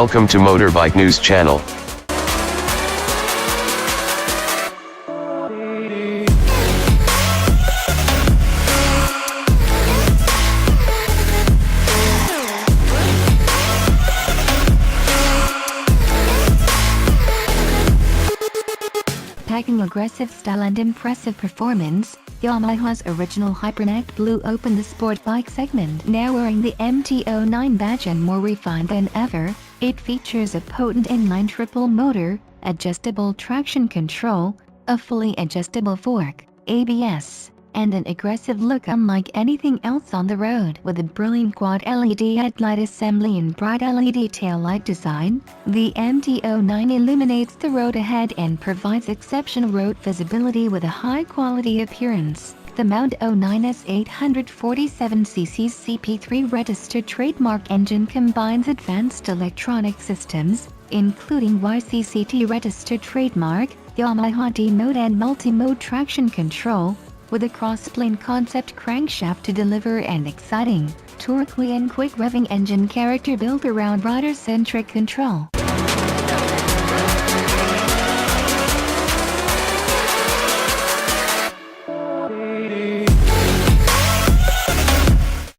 Welcome to Motorbike News channel. Packing aggressive style and impressive performance, Yamaha's original Hypernaked blew open the sport bike segment. Now wearing the MT-09 badge and more refined than ever, it features a potent inline-triple motor, adjustable traction control, a fully adjustable fork, ABS, and an aggressive look unlike anything else on the road. With a brilliant quad LED headlight assembly and bright LED taillight design, the MT-09 illuminates the road ahead and provides exceptional road visibility with a high-quality appearance. The Mount 09's 847cc CP3 registered trademark engine combines advanced electronic systems, including YCC-T registered trademark, Yamaha D-Mode and multi-mode traction control, with a crossplane concept crankshaft to deliver an exciting, torquey and quick-revving engine character built around rider-centric control.